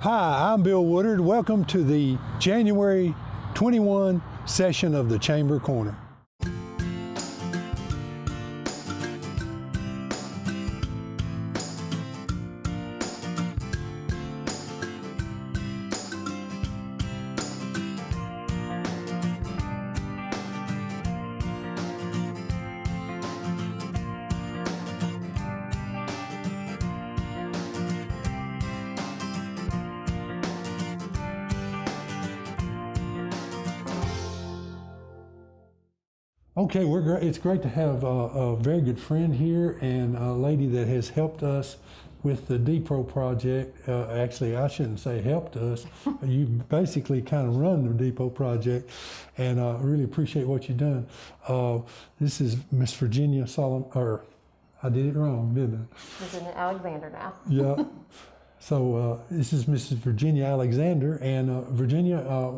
Hi, I'm Bill Woodard. Welcome to the January 21 session of the Chamber Corner. Okay, it's great to have a very good friend here and a lady that has helped us with the Depot project. Actually, I shouldn't say helped us. You basically kind of run the Depot project, and I really appreciate what you've done. This is Miss Virginia Solomon, or I did it wrong, didn't I? Virginia Alexander now. Yeah. So this is Mrs. Virginia Alexander, and Virginia,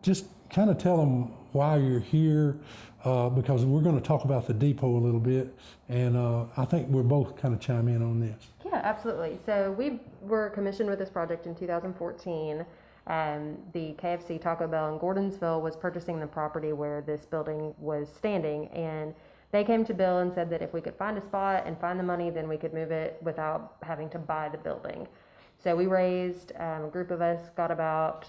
just kind of tell them why you're here, because we're going to talk about the Depot a little bit, and I think we're both kind of chime in on this. Yeah, absolutely. So we were commissioned with this project in 2014. The KFC Taco Bell in Gordonsville was purchasing the property where this building was standing, and they came to Bill and said that if we could find a spot and find the money, then we could move it without having to buy the building. So we raised, a group of us got about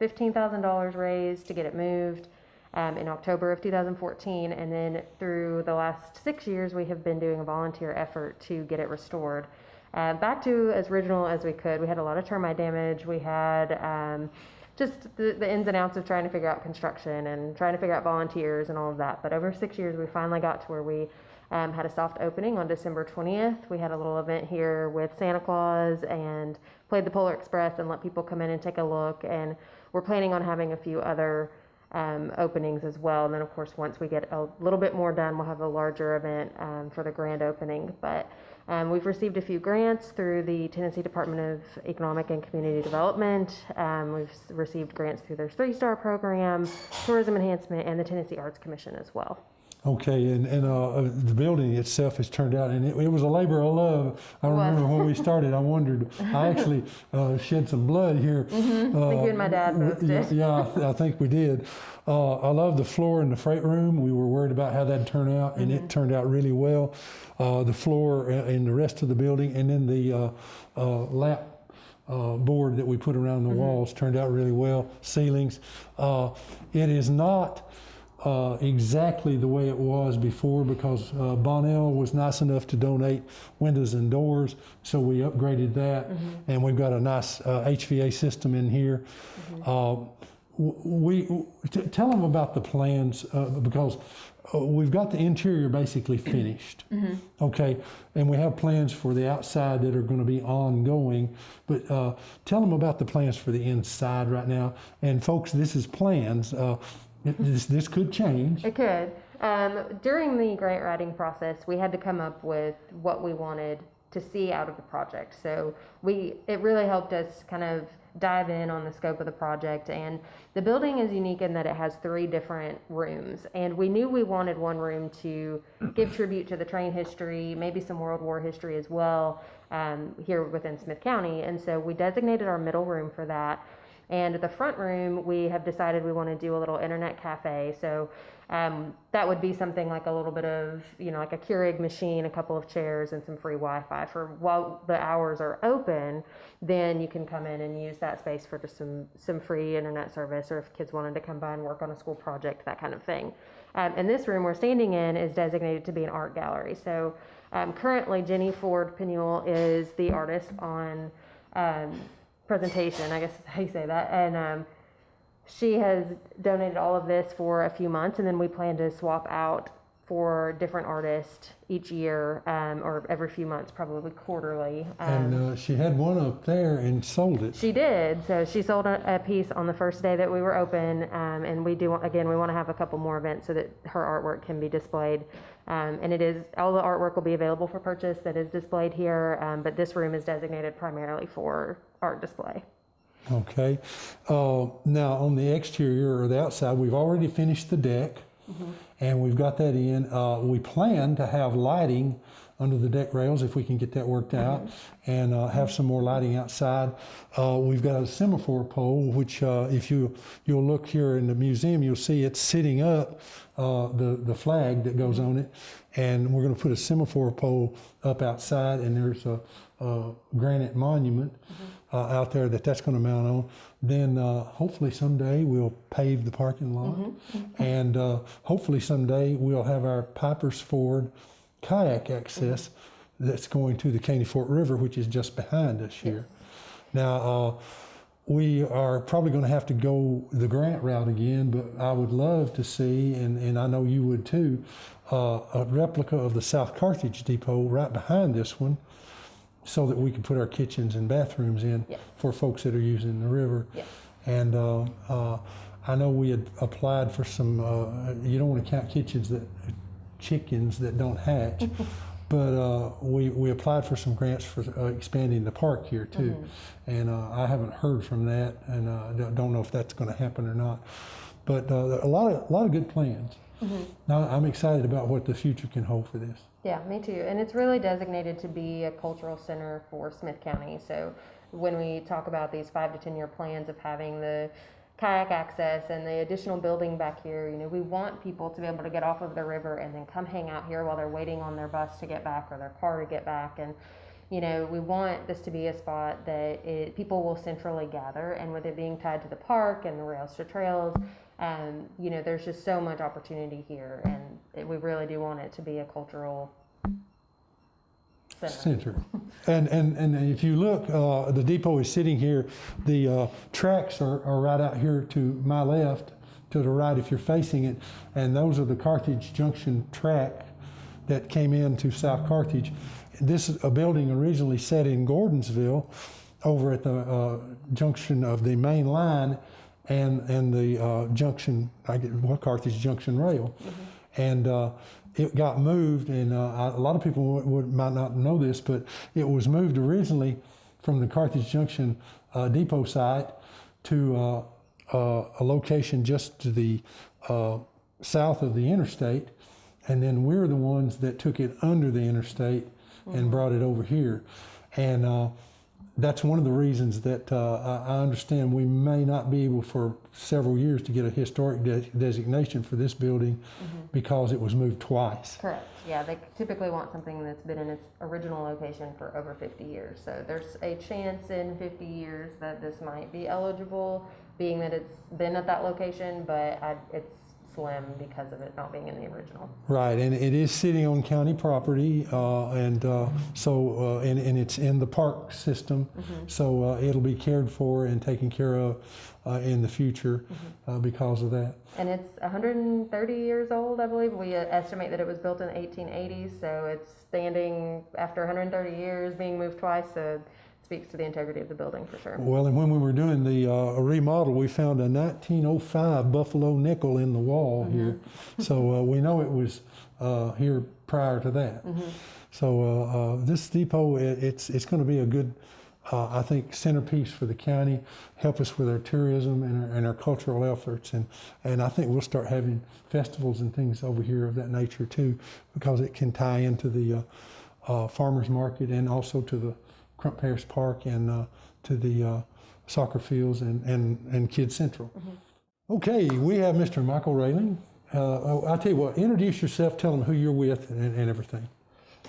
$15,000 raised to get it moved in October of 2014, and then through the last 6 years we have been doing a volunteer effort to get it restored back to as original as we could. We had a lot of termite damage. We had just the ins and outs of trying to figure out construction and trying to figure out volunteers and all of that. But over 6 years we finally got to where we had a soft opening on December 20th. We had a little event here with Santa Claus and played the Polar Express and let people come in and take a look, and we're planning on having a few other openings as well. And then of course once we get a little bit more done, we'll have a larger event for the grand opening. But we've received a few grants through the Tennessee Department of Economic and Community Development. We've received grants through their 3-star program, tourism enhancement, and the Tennessee Arts Commission as well. Okay, and the building itself has turned out, and it was a labor of love. I remember when we started, I wondered, I actually shed some blood here. Mm-hmm. I think you and my dad both did. Yeah, I think we did. I love the floor in the freight room. We were worried about how that'd turn out, and it turned out really well. The floor in the rest of the building, and then the lap board that we put around the walls turned out really well. Ceilings. It is not exactly the way it was before, because Bonnell was nice enough to donate windows and doors, so we upgraded that, and we've got a nice HVA system in here. Tell them about the plans, because we've got the interior basically finished, okay, and we have plans for the outside that are going to be ongoing, but tell them about the plans for the inside right now. And folks, this is plans. This could change. It could. During the grant writing process, we had to come up with what we wanted to see out of the project. So it really helped us kind of dive in on the scope of the project. And the building is unique in that it has 3 different rooms. And we knew we wanted one room to give tribute to the train history, maybe some World War history as well, here within Smith County. And so we designated our middle room for that. And at the front room, we have decided we want to do a little internet cafe. So that would be something like a little bit of, like a Keurig machine, a couple of chairs, and some free Wi-Fi for while the hours are open. Then you can come in and use that space for just some free internet service, or if kids wanted to come by and work on a school project, that kind of thing. And this room we're standing in is designated to be an art gallery. So currently, Jenny Ford Pennell is the artist on presentation, I guess is how you say that, and she has donated all of this for a few months, and then we plan to swap out for different artists each year, or every few months, probably quarterly. And she had one up there and sold it. She did. So she sold a piece on the first day that we were open, and we want to have a couple more events so that her artwork can be displayed. And all the artwork will be available for purchase that is displayed here, but this room is designated primarily for art display. Okay. Now on the exterior or the outside, we've already finished the deck, and we've got that in. We plan to have lighting under the deck rails if we can get that worked out, and have some more lighting outside. We've got a semaphore pole, which if you'll look here in the museum, you'll see it's sitting up, the flag that goes on it, and we're going to put a semaphore pole up outside, and there's a granite monument out there that's going to mount on. Then hopefully someday we'll pave the parking lot, and hopefully someday we'll have our Piper's Ford kayak access that's going to the Caney Fort River, which is just behind us here. Now, we are probably going to have to go the grant route again, but I would love to see, and I know you would too, a replica of the South Carthage Depot right behind this one, so that we can put our kitchens and bathrooms in for folks that are using the river. And I know we had applied for some, you don't want to count chickens that don't hatch, but we applied for some grants for expanding the park here too. And I haven't heard from that, and don't know if that's going to happen or not. But a lot of good plans. Now, I'm excited about what the future can hold for this. Yeah, me too. And it's really designated to be a cultural center for Smith County. So when we talk about these 5 to 10 year plans of having the kayak access and the additional building back here, we want people to be able to get off of the river and then come hang out here while they're waiting on their bus to get back or their car to get back. And we want this to be a spot that people will centrally gather, and with it being tied to the park and the rails to trails, there's just so much opportunity here, and we really do want it to be a cultural center. And if you look, the depot is sitting here. The tracks are right out here to my left, to the right if you're facing it, and those are the Carthage Junction track that came into South Carthage. This is a building originally set in Gordonsville, over at the junction of the main line and the Carthage Junction Rail. And it got moved, and a lot of people might not know this, but it was moved originally from the Carthage Junction depot site to a location just to the south of the interstate, and then we're the ones that took it under the interstate and brought it over here. And that's one of the reasons that I understand we may not be able for several years to get a historic designation for this building because it was moved twice. Correct. Yeah, they typically want something that's been in its original location for over 50 years. So there's a chance in 50 years that this might be eligible, being that it's been at that location, but it's slim because of it not being in the original. Right, and it is sitting on county property, and it's in the park system, so it'll be cared for and taken care of in the future because of that. And it's 130 years old, I believe. We estimate that it was built in the 1880s, so it's standing after 130 years, being moved twice. So speaks to the integrity of the building for sure. Well, and when we were doing the remodel, we found a 1905 Buffalo nickel in the wall here, so we know it was here prior to that. So this depot, it's going to be a good, I think, centerpiece for the county, help us with our tourism and our cultural efforts, and I think we'll start having festivals and things over here of that nature too, because it can tie into the farmers market and also to the Crump Parish Park and to the soccer fields and Kids Central. Okay, we have Mr. Michael Railing. I'll tell you what, introduce yourself, tell them who you're with and everything.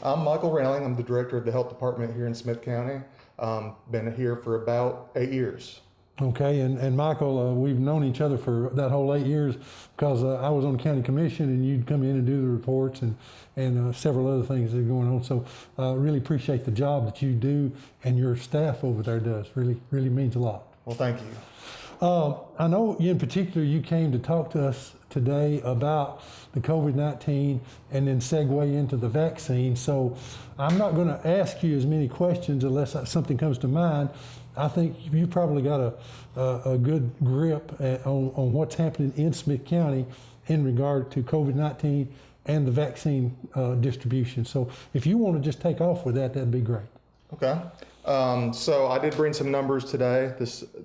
I'm Michael Railing. I'm the director of the health department here in Smith County. Been here for about 8 years. Okay, and Michael, we've known each other for that whole 8 years because I was on the county commission and you'd come in and do the reports and several other things that are going on. So really appreciate the job that you do and your staff over there does. Really means a lot. Well, thank you. I know in particular you came to talk to us today about the COVID-19 and then segue into the vaccine. So I'm not going to ask you as many questions unless something comes to mind. I think you probably got a good grip on what's happening in Smith County in regard to COVID-19 and the vaccine distribution. So if you want to just take off with that, that'd be great. Okay. So I did bring some numbers today.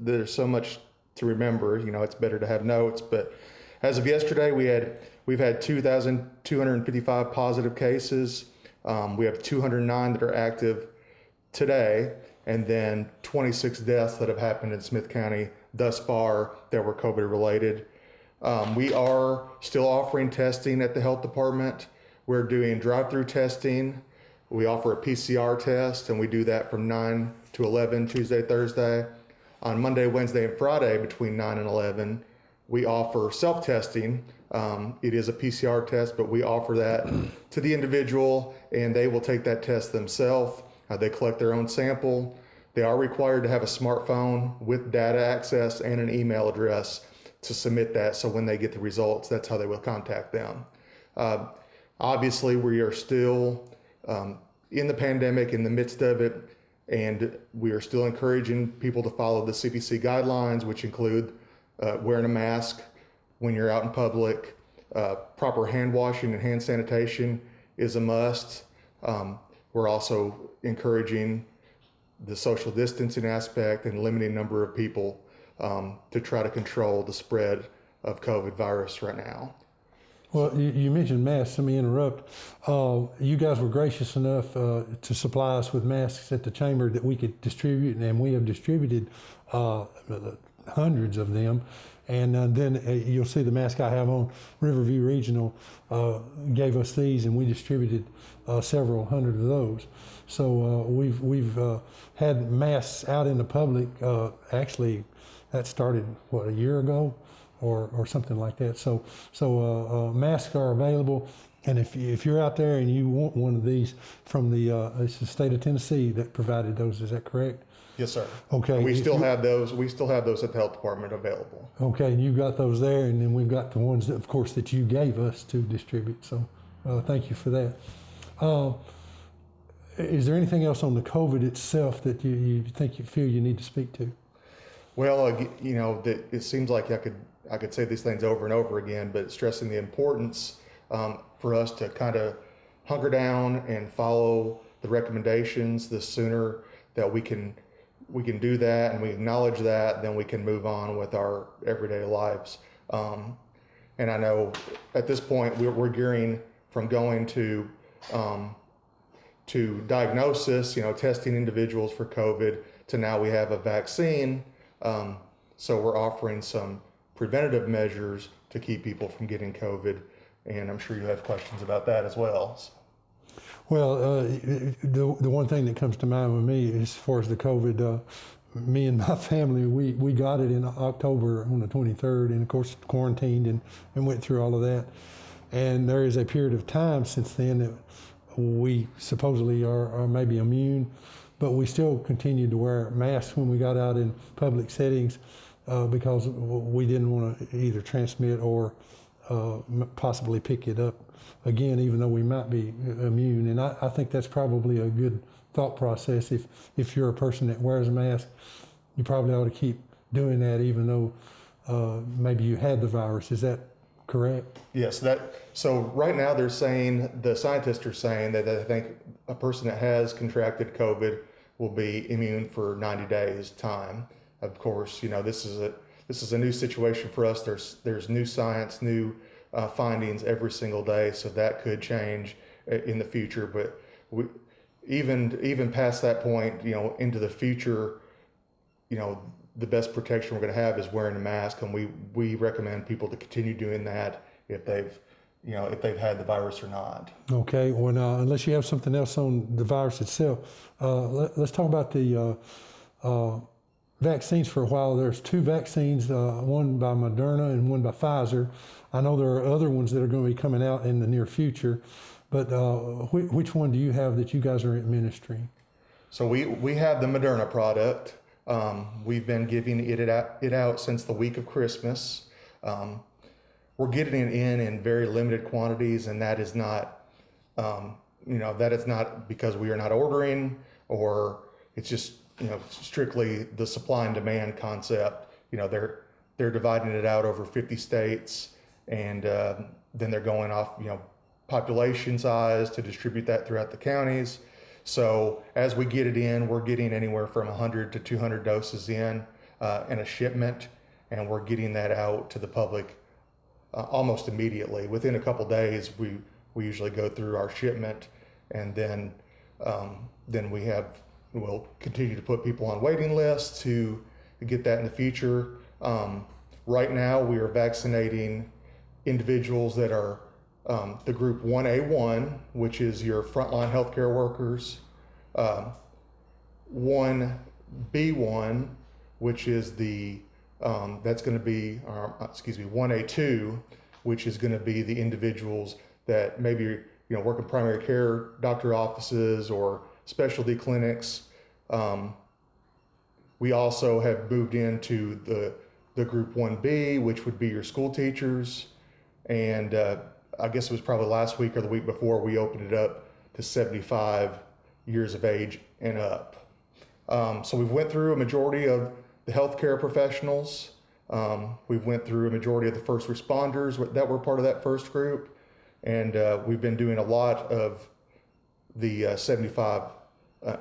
There's so much to remember. It's better to have notes. But as of yesterday, we've had 2,255 positive cases. We have 209 that are active today, and then 26 deaths that have happened in Smith County thus far that were COVID related. We are still offering testing at the health department. We're doing drive-through testing. We offer a PCR test, and we do that from 9 to 11 Tuesday, Thursday. On Monday, Wednesday, and Friday between 9 and 11, we offer self-testing. It is a PCR test, but we offer that to the individual, and they will take that test themselves. They collect their own sample. They are required to have a smartphone with data access and an email address to submit that. So when they get the results, that's how they will contact them. Obviously, we are still in the pandemic, in the midst of it, and we are still encouraging people to follow the CDC guidelines, which include wearing a mask when you're out in public. Proper hand washing and hand sanitation is a must. We're also encouraging the social distancing aspect and limiting number of people to try to control the spread of COVID virus right now. Well, you mentioned masks. Let me interrupt. You guys were gracious enough to supply us with masks at the chamber that we could distribute, and we have distributed hundreds of them. And then you'll see the mask I have on. Riverview Regional gave us these, and we distributed several hundred of those. So we've had masks out in the public. Actually, that started a year ago, or something like that. So masks are available, and if you're out there and you want one of these from it's the state of Tennessee that provided those. Is that correct? Yes, sir. Okay. We still have those. We still have those at the health department available. Okay, and you've got those there, and then we've got the ones that, of course, that you gave us to distribute. So, thank you for that. Is there anything else on the COVID itself that you feel you need to speak to? Well, it seems like I could say these things over and over again, but stressing the importance for us to kind of hunker down and follow the recommendations. The sooner that we can do that and we acknowledge that, then we can move on with our everyday lives. And I know at this point we're gearing from going to diagnosis, testing individuals for COVID, to now we have a vaccine. So we're offering some preventative measures to keep people from getting COVID. And I'm sure you have questions about that as well. Well, the one thing that comes to mind with me as far as the COVID, me and my family, we got it in October on the 23rd, and of course quarantined and went through all of that. And there is a period of time since then that we supposedly are maybe immune, but we still continued to wear masks when we got out in public settings because we didn't want to either transmit or possibly pick it up again, even though we might be immune. And I think that's probably a good thought process. If you're a person that wears a mask, you probably ought to keep doing that, even though maybe you had the virus. Is that correct? Yes. So right now the scientists are saying that they think a person that has contracted COVID will be immune for 90 days time. Of course, this is a new situation for us. There's new science, new findings every single day, so that could change in the future. But even past that point, into the future, the best protection we're going to have is wearing a mask, and we recommend people to continue doing that if they've had the virus or not. Okay. Well, now, unless you have something else on the virus itself, let's talk about the vaccines for a while. There's two vaccines, one by Moderna and one by Pfizer. I know there are other ones that are going to be coming out in the near future, but which one do you have that you guys are administering? So we have the Moderna product. We've been giving it out since the week of Christmas. We're getting it in very limited quantities, and that is not, because we are not ordering, or it's just, strictly the supply and demand concept. They're dividing it out over 50 states, and then they're going off, population size to distribute that throughout the counties. So as we get it in, we're getting anywhere from 100 to 200 doses in a shipment, and we're getting that out to the public almost immediately. Within a couple days, we usually go through our shipment, and then we'll continue to put people on waiting lists to get that in the future. Right now, we are vaccinating individuals that are the group 1A1, which is your frontline healthcare workers, 1B1, which is that's going to be, 1A2, which is going to be the individuals that maybe work in primary care doctor offices or specialty clinics. We also have moved into the group 1B, which would be your school teachers. And I guess it was probably last week or the week before we opened it up to 75 years of age and up. So we've went through a majority of the healthcare professionals. We've went through a majority of the first responders that were part of that first group. And we've been doing a lot of the 75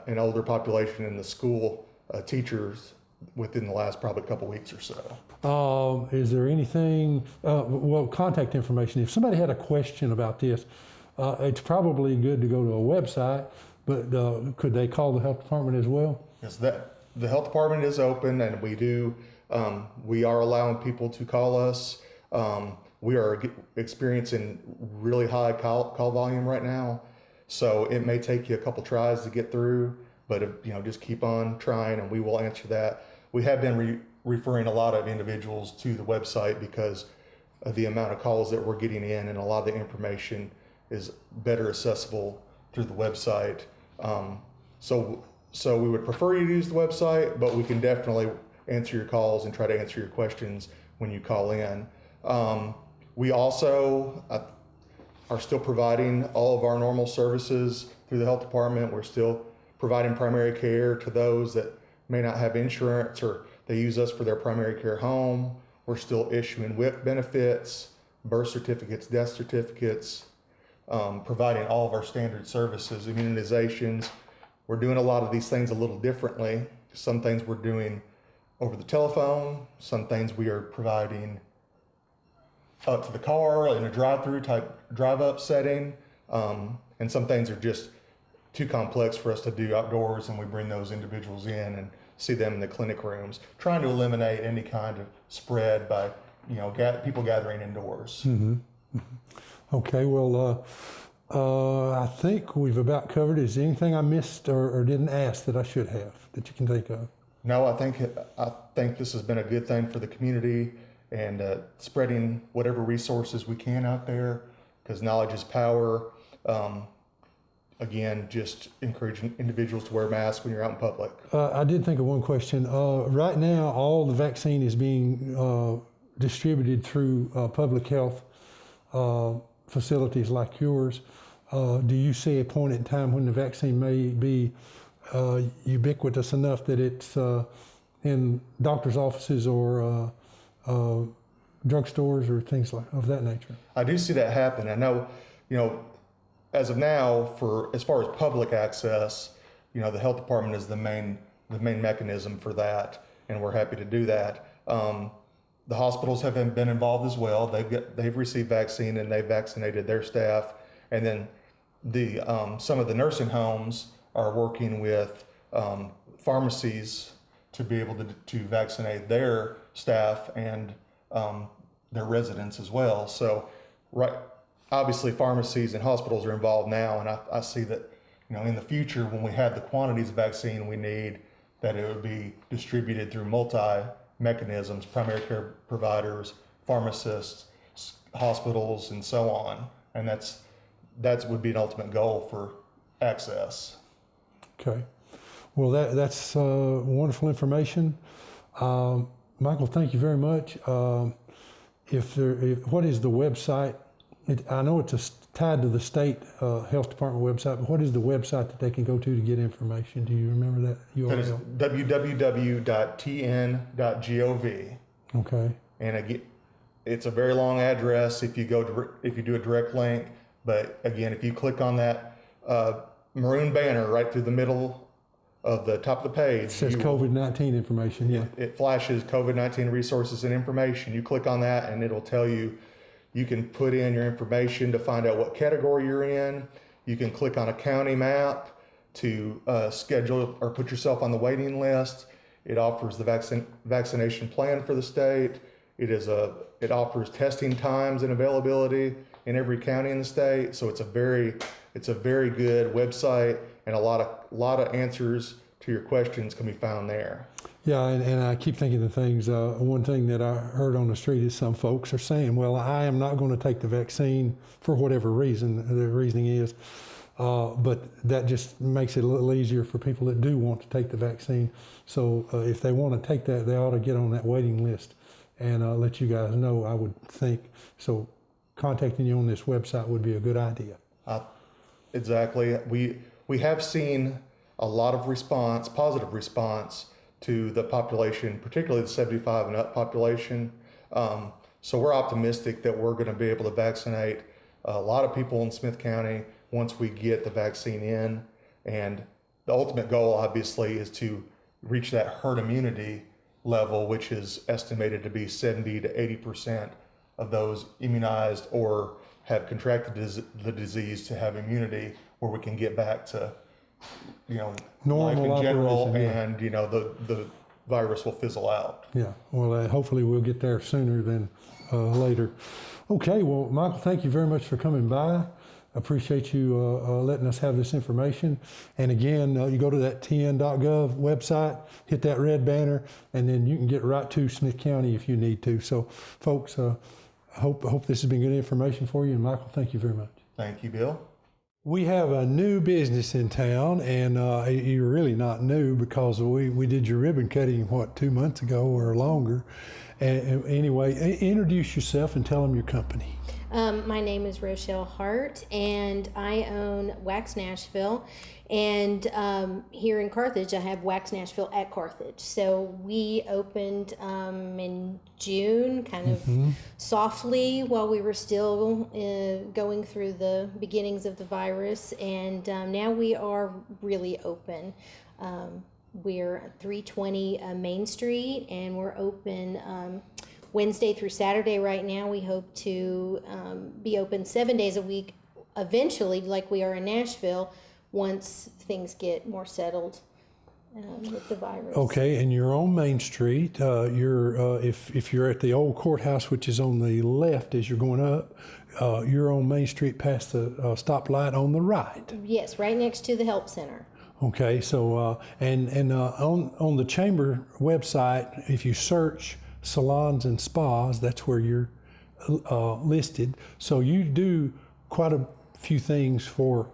and older population in the school teachers within the last probably couple weeks or so. Is there anything, contact information, if somebody had a question about this, it's probably good to go to a website, but could they call the health department as well? Yes, the health department is open, and we are allowing people to call us. We are experiencing really high call volume right now, so it may take you a couple tries to get through, but just keep on trying, and we will answer that. We have been referring a lot of individuals to the website because of the amount of calls that we're getting in, and a lot of the information is better accessible through the website. So we would prefer you to use the website, but we can definitely answer your calls and try to answer your questions when you call in. We also are still providing all of our normal services through the health department. We're still providing primary care to those that may not have insurance or they use us for their primary care home. We're still issuing WIC benefits, birth certificates, death certificates, providing all of our standard services, immunizations. We're doing a lot of these things a little differently. Some things we're doing over the telephone. Some things we are providing up to the car in a drive-through type drive-up setting. And some things are just too complex for us to do outdoors, and we bring those individuals in and see them in the clinic rooms, trying to eliminate any kind of spread by people gathering indoors. Mm-hmm. Okay, well, I think we've about covered. Is there anything I missed or didn't ask that I should have that you can think of? No, I think this has been a good thing for the community, and spreading whatever resources we can out there, because knowledge is power. Again, just encouraging individuals to wear masks when you're out in public. I did think of one question. Right now, all the vaccine is being distributed through public health facilities like yours. Do you see a point in time when the vaccine may be ubiquitous enough that it's in doctor's offices or drugstores or things of that nature? I do see that happen. I know, as of now, as far as public access, the health department is the main mechanism for that, and we're happy to do that. The hospitals have been involved as well. They've received vaccine and they've vaccinated their staff, and then some of the nursing homes are working with pharmacies to be able to vaccinate their staff and their residents as well. So, obviously pharmacies and hospitals are involved now, and I see that, in the future when we have the quantities of vaccine we need, that it would be distributed through multi-mechanisms, primary care providers, pharmacists, hospitals, and so on. And that would be an ultimate goal for access. Okay. Well, that's wonderful information. Michael, thank you very much. What is the website? I know it's tied to the state health department website, but what is the website that they can go to get information? Do you remember that URL? That is www.tn.gov. Okay. And again, it's a very long address if you do a direct link. But again, if you click on that maroon banner right through the middle of the top of the page, it says COVID-19 information. Yeah. It flashes COVID-19 resources and information. You click on that, and it'll tell you. You can put in your information to find out what category you're in. You can click on a county map to schedule or put yourself on the waiting list. It offers the vaccination plan for the state. It offers testing times and availability in every county in the state. So it's a very good website, and a lot of answers to your questions can be found there. Yeah, and I keep thinking of things. One thing that I heard on the street is some folks are saying, well, I am not going to take the vaccine for whatever reason the reasoning is. But that just makes it a little easier for people that do want to take the vaccine. So if they want to take that, they ought to get on that waiting list and let you guys know, I would think. So contacting you on this website would be a good idea. Exactly. We have seen a lot of positive response to the population, particularly the 75 and up population. So we're optimistic that we're going to be able to vaccinate a lot of people in Smith County once we get the vaccine in. And the ultimate goal, obviously, is to reach that herd immunity level, which is estimated to be 70 to 80% of those immunized or have contracted the disease to have immunity, where we can get back to, Normal life in general, operation, yeah. and the virus will fizzle out. Yeah, well, hopefully we'll get there sooner than later. Okay, well, Michael, thank you very much for coming by. Appreciate you letting us have this information. And again, you go to that tn.gov website, hit that red banner, and then you can get right to Smith County if you need to. So, folks, I hope this has been good information for you. And Michael, thank you very much. Thank you, Bill. We have a new business in town, and you're really not new because we did your ribbon cutting, 2 months ago or longer. And anyway, introduce yourself and tell them your company. My name is Rochelle Hart, and I own Wax Nashville. And here in Carthage, I have Wax Nashville at Carthage. So we opened in June, kind of softly while we were still going through the beginnings of the virus. And now we are really open. We're at 320 Main Street, and we're open Wednesday through Saturday right now. We hope to be open 7 days a week eventually, like we are in Nashville, once things get more settled with the virus. Okay, and you're on Main Street. If you're at the old courthouse, which is on the left as you're going up, you're on Main Street past the stoplight on the right. Yes, right next to the Help Center. Okay, so on the chamber website, if you search salons and spas, that's where you're listed. So you do quite a few things for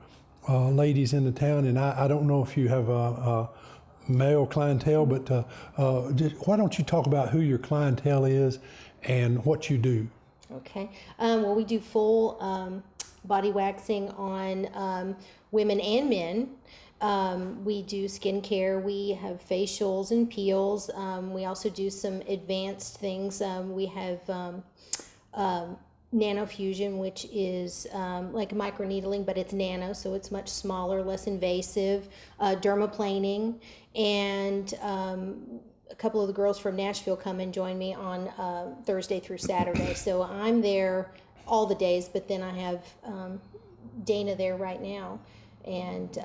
ladies in the town, and I don't know if you have a male clientele, but why don't you talk about who your clientele is and what you do? Okay. Well, we do full body waxing on women and men. We do skincare. We have facials and peels. We also do some advanced things. We have nanofusion, which is like microneedling, but it's nano, so it's much smaller, less invasive. Dermaplaning, and a couple of the girls from Nashville come and join me on Thursday through Saturday. So I'm there all the days, but then I have Dana there right now. And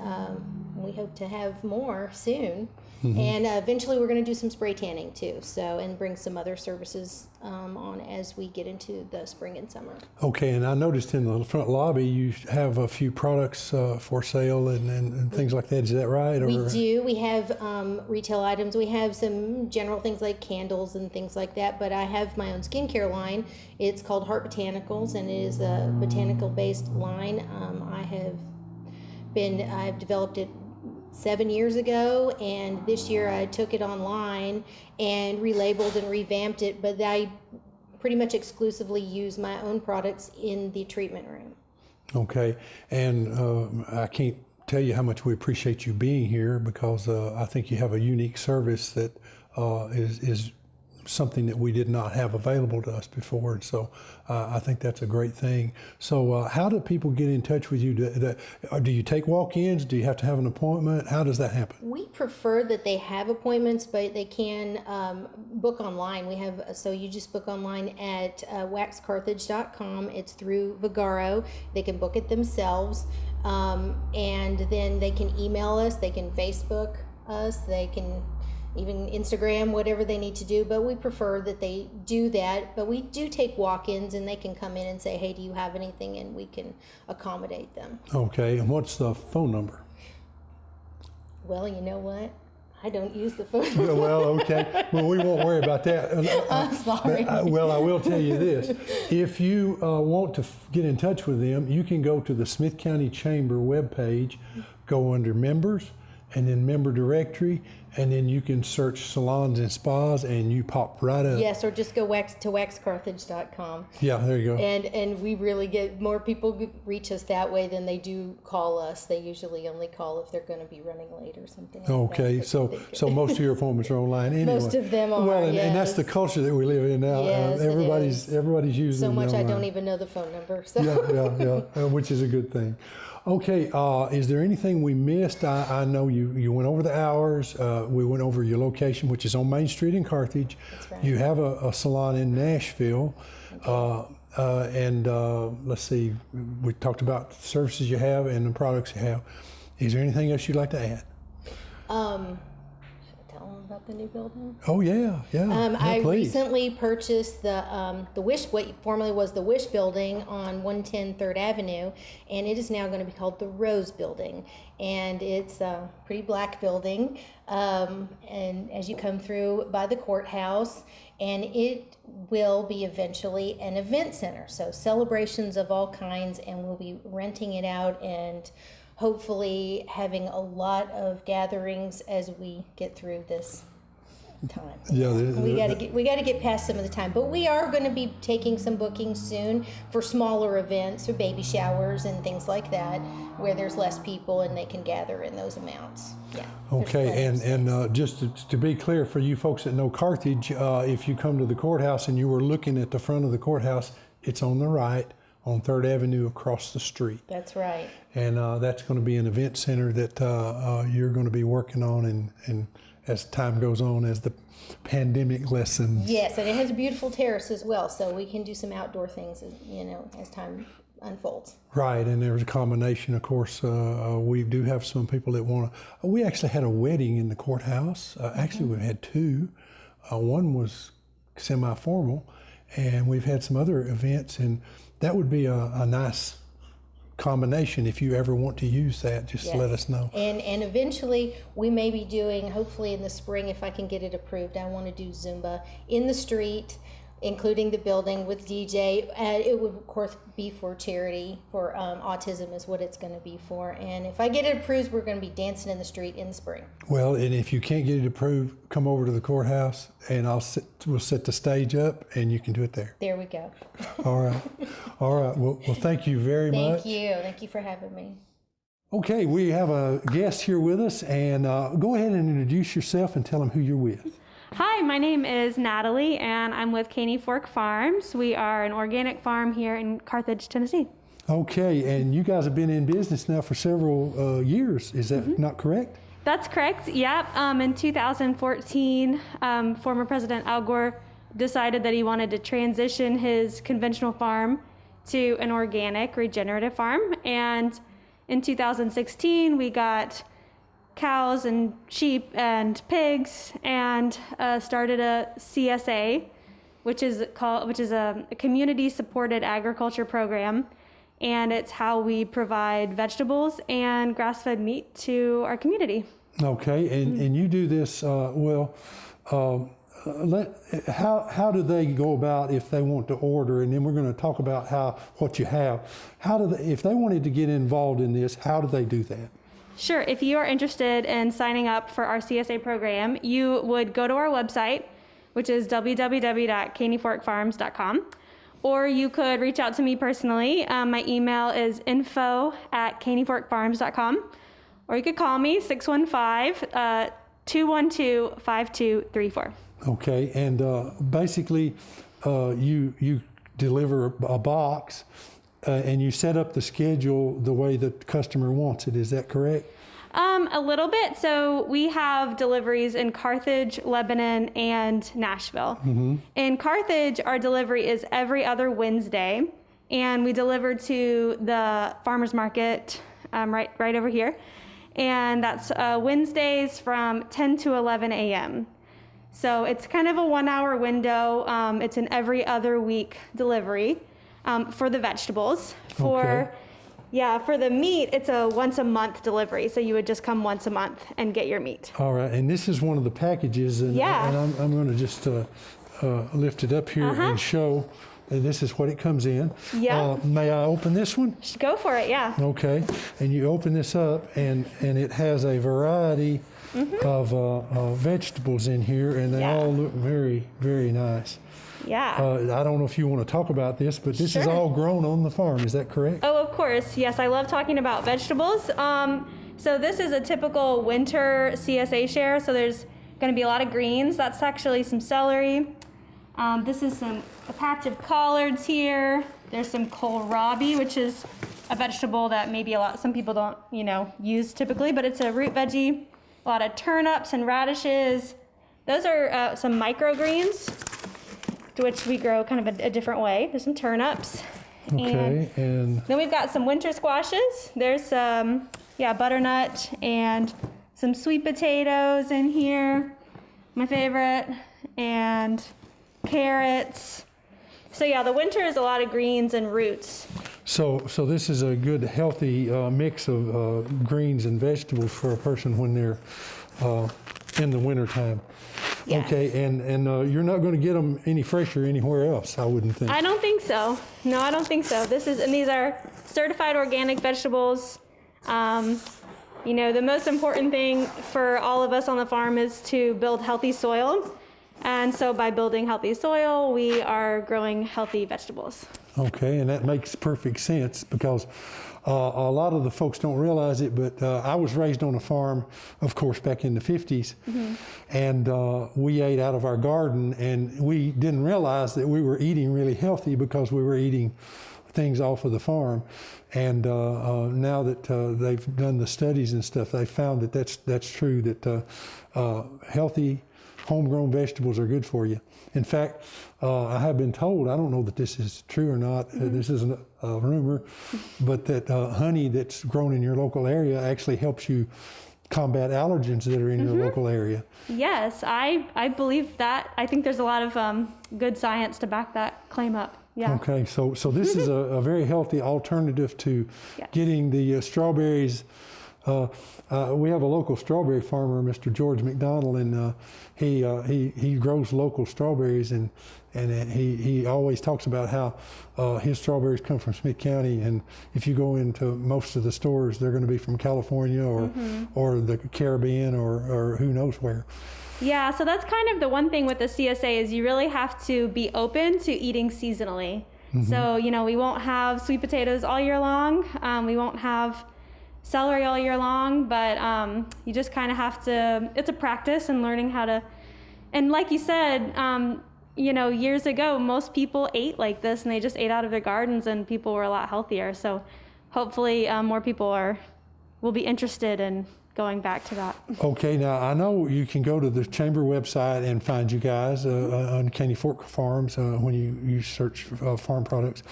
we hope to have more soon. And eventually we're going to do some spray tanning too, and bring some other services on as we get into the spring and summer. Okay, and I noticed in the front lobby you have a few products for sale and things like that. Is that right? We do. We have retail items. We have some general things like candles and things like that, but I have my own skincare line. It's called Heart Botanicals, and it is a botanical-based line. I've developed it 7 years ago, and this year I took it online and relabeled and revamped it, but I pretty much exclusively use my own products in the treatment room. Okay, and I can't tell you how much we appreciate you being here, because I think you have a unique service that is something that we did not have available to us before. And so I think that's a great thing. So how do people get in touch with you? Do you take walk-ins? Do you have to have an appointment? How does that happen? We prefer that they have appointments, but they can book online. We have, so you just book online at waxcarthage.com. It's through Vigaro. They can book it themselves. And then they can email us, they can Facebook us, they can even Instagram, whatever they need to do. But we prefer that they do that. But we do take walk-ins, and they can come in and say, hey, do you have anything? And we can accommodate them. Okay, and what's the phone number? Well, you know what? I don't use the phone number. Well, okay. Well, we won't worry about that. I'm sorry. Well, I will tell you this. If you want to get in touch with them, you can go to the Smith County Chamber webpage, go under Members, and then Member Directory, and then you can search salons and spas, and you pop right up. Yes, or just go to waxcarthage.com. Yeah, there you go. And we really get more people reach us that way than they do call us. They usually only call if they're going to be running late or something like Okay, that. so most of your appointments are online anyway. Most of them are, Well, and that's yes. the culture that we live in now. Yes, it is. Everybody's using So much I online. don't even know the phone number. So. Yeah, which is a good thing. Okay, is there anything we missed? I know you went over the hours. We went over your location, which is on Main Street in Carthage. That's right. You have a salon in Nashville. And let's see, we talked about the services you have and the products you have. Is there anything else you'd like to add? Should I tell them about the new building? Oh, yeah. I Please. recently purchased the Wish, what formerly was the Wish Building on 110 3rd Avenue, and it is now going to be called the Rose Building. And it's a pretty black building, and as you come through by the courthouse, and it will be eventually an event center. So celebrations of all kinds, and we'll be renting it out and hopefully having a lot of gatherings as we get through this time. Yeah, We got to get past some of the time, but we are going to be taking some bookings soon for smaller events, or baby showers and things like that, where there's less people and they can gather in those amounts. Yeah. there's Okay, plenty of space. and just to be clear for you folks that know Carthage, if you come to the courthouse and you were looking at the front of the courthouse, it's on the right on 3rd Avenue across the street. That's right. And that's going to be an event center that you're going to be working on, and as time goes on, as the pandemic lessens. Yes, and it has a beautiful terrace as well, so we can do some outdoor things, as time unfolds. Right, and there's a combination, of course. We do have some people that want to. We actually had a wedding in the courthouse. Actually, we've had two. One was semi-formal, and we've had some other events, and that would be a nice combination. If you ever want to use that, just let us know. And eventually we may be doing, hopefully in the spring, if I can get it approved, I want to do Zumba in the street, including the building with DJ. It would of course be for charity, for autism is what it's going to be for. And if I get it approved, we're going to be dancing in the street in the spring. Well, and if you can't get it approved, come over to the courthouse, and we'll set the stage up, and you can do it there. There we go. All right. Well, thank you very much. Thank you for having me. Okay, we have a guest here with us, and go ahead and introduce yourself and tell them who you're with. Hi, my name is Natalie, and I'm with Caney Fork Farms. We are an organic farm here in Carthage, Tennessee. Okay, and you guys have been in business now for several years. Is that not correct? That's correct. Yep. In 2014, former President Al Gore decided that he wanted to transition his conventional farm to an organic regenerative farm. And in 2016, we got cows and sheep and pigs, and started a CSA, which is a community-supported agriculture program, and it's how we provide vegetables and grass-fed meat to our community. Okay, and you do this how do they go about if they want to order? And then we're going to talk about what you have. If they wanted to get involved in this, how do they do that? Sure. If you are interested in signing up for our CSA program, you would go to our website, which is www.caneyforkfarms.com, or you could reach out to me personally. My email is info@caneyforkfarms.com, or you could call me 615-212-5234. Okay, and basically, you deliver a box, and you set up the schedule the way that the customer wants it. Is that correct? A little bit. So we have deliveries in Carthage, Lebanon, and Nashville. In Carthage, our delivery is every other Wednesday, and we deliver to the farmers market right over here, and that's Wednesdays from 10 to 11 a.m. So it's kind of a 1 hour window. It's an every other week delivery for the vegetables. Okay. For the meat, it's a once a month delivery. So you would just come once a month and get your meat. All right, and this is one of the packages, and, Yeah. and I'm going to just lift it up here and show. This is what it comes in. Yeah. May I open this one? Go for it, yeah. Okay, and you open this up, and it has a variety of vegetables in here, and they Yeah. all look very, very nice. Yeah. I don't know if you want to talk about this, but this is Sure. all grown on the farm. Is that correct? Oh, of course. Yes, I love talking about vegetables. So this is a typical winter CSA share. So there's going to be a lot of greens. That's actually some celery. This is a patch of collards here. There's some kohlrabi, which is a vegetable that maybe some people don't, use typically, but it's a root veggie. A lot of turnips and radishes. Those are some microgreens, which we grow kind of a different way. There's some turnips. Okay, and Then we've got some winter squashes. There's some, butternut and some sweet potatoes in here, my favorite, and carrots. So the winter is a lot of greens and roots. so this is a good, healthy mix of greens and vegetables for a person when they're in the wintertime. Yes. Okay, and you're not going to get them any fresher anywhere else, I wouldn't think. I don't think so. No, I don't think so. These are certified organic vegetables. The most important thing for all of us on the farm is to build healthy soil. And so by building healthy soil, we are growing healthy vegetables. Okay, and that makes perfect sense because a lot of the folks don't realize it, but I was raised on a farm, of course, back in the 50s, and we ate out of our garden, and we didn't realize that we were eating really healthy because we were eating things off of the farm. And now that they've done the studies and stuff, they found that that's true, that healthy homegrown vegetables are good for you. In fact, I have been told, I don't know that this is true or not, this isn't a rumor, but that honey that's grown in your local area actually helps you combat allergens that are in your local area. Yes, I believe that. I think there's a lot of good science to back that claim up. Yeah. Okay, so this is a very healthy alternative to Yes. getting the strawberries. We have a local strawberry farmer, Mr. George McDonald, and he grows local strawberries, and he always talks about how his strawberries come from Smith County, and if you go into most of the stores, they're going to be from California or the Caribbean or who knows where. Yeah, so that's kind of the one thing with the CSA is you really have to be open to eating seasonally. So, we won't have sweet potatoes all year long. We won't have celery all year long, but you just kind of have to, it's a practice and learning how to, and like you said, years ago, most people ate like this and they just ate out of their gardens and people were a lot healthier. So hopefully more people will be interested in going back to that. Okay, now I know you can go to the chamber website and find you guys on Caney Fork Farms when you search farm products.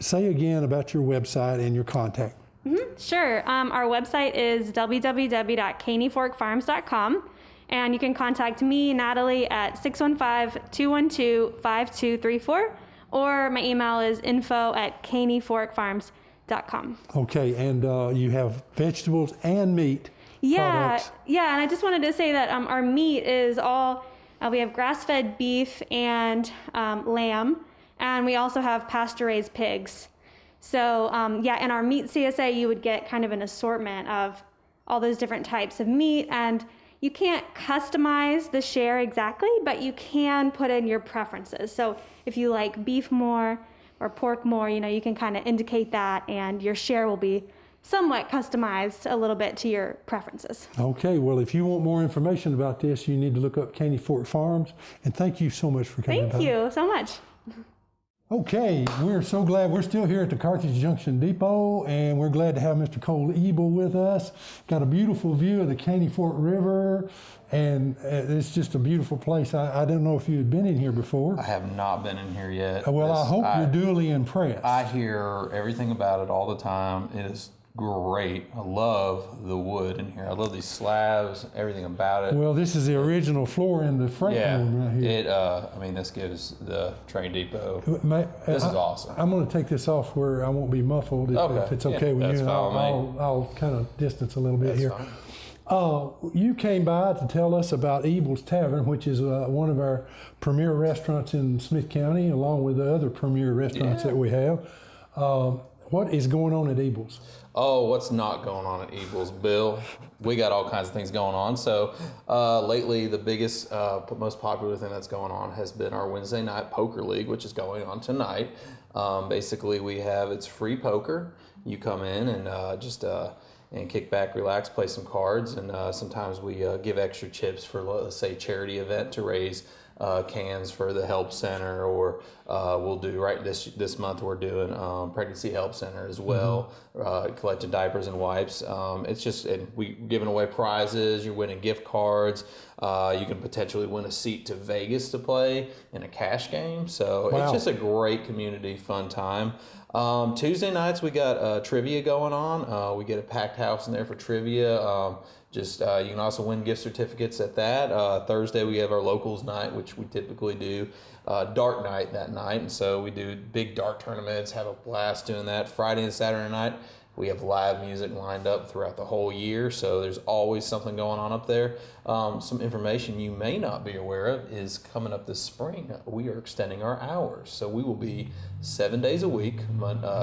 Say again about your website and your contact. Sure. Our website is www.caneyforkfarms.com, and you can contact me, Natalie, at 615-212-5234, or my email is info@caneyforkfarms.com. Okay, and you have vegetables and meat products. Yeah, and I just wanted to say that our meat is all, we have grass-fed beef and lamb, and we also have pasture-raised pigs. So in our meat CSA, you would get kind of an assortment of all those different types of meat, and you can't customize the share exactly, but you can put in your preferences. So if you like beef more or pork more, you can kind of indicate that, and your share will be somewhat customized a little bit to your preferences. Okay, well, if you want more information about this, you need to look up Caney Fork Farms. And thank you so much for coming by. Thank you so much. Okay, we're so glad we're still here at the Carthage Junction Depot, and we're glad to have Mr. Cole Ebel with us. Got a beautiful view of the Caney Fork River, and it's just a beautiful place. I don't know if you had been in here before. I have not been in here yet. Well, I hope you're duly impressed. I hear everything about it all the time. It is great. I love the wood in here. I love these slabs, everything about it. Well, this is the original floor in the freight room right here. I mean, this gives the train depot. This is awesome. I'm going to take this off where I won't be muffled if it's okay with that's you. fine with me. I'll kind of distance a little bit That's here. fine. You came by to tell us about Ebel's Tavern, which is one of our premier restaurants in Smith County, along with the other premier restaurants that we have. What is going on at Ebel's? Oh, what's not going on at Ebel's, Bill? We got all kinds of things going on. So lately, the biggest, most popular thing that's going on has been our Wednesday night poker league, which is going on tonight. Basically, it's free poker. You come in and and kick back, relax, play some cards, and sometimes we give extra chips for, let's say, charity event to raise cans for the help center, or we'll do this month we're doing pregnancy help center as well, collecting diapers and wipes. It's just, and we giving away prizes. You're winning gift cards. You can potentially win a seat to Vegas to play in a cash game. So It's just a great community fun time. Tuesday nights we got trivia going on. We get a packed house in there for trivia. You can also win gift certificates at that. Thursday we have our locals night, which we typically do dart night that night, and so we do big dart tournaments, have a blast doing that. Friday and Saturday night we have live music lined up throughout the whole year, so there's always something going on up there. Some information you may not be aware of is coming up this spring. We are extending our hours, so we will be 7 days a week,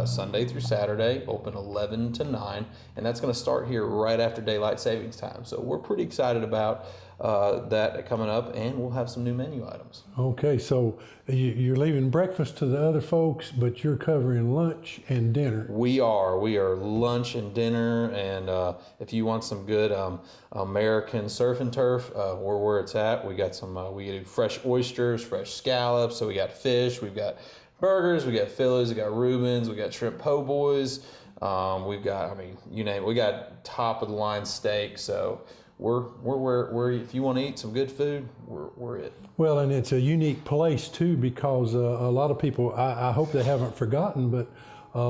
Sunday through Saturday, open 11 to 9, and that's going to start here right after daylight savings time. So we're pretty excited about that coming up, and we'll have some new menu items. Okay, so you're leaving breakfast to the other folks, but you're covering lunch and dinner. We are lunch and dinner, and if you want some good American surf and turf, we're where it's at. We got we do fresh oysters, fresh scallops, so we got fish, we've got burgers, we got Phillies, we got Reubens, we got shrimp po' boys, we've got, you name it, we got top of the line steak, so we're if you want to eat some good food, we're it. Well, and it's a unique place too, because a lot of people, I hope they haven't forgotten, but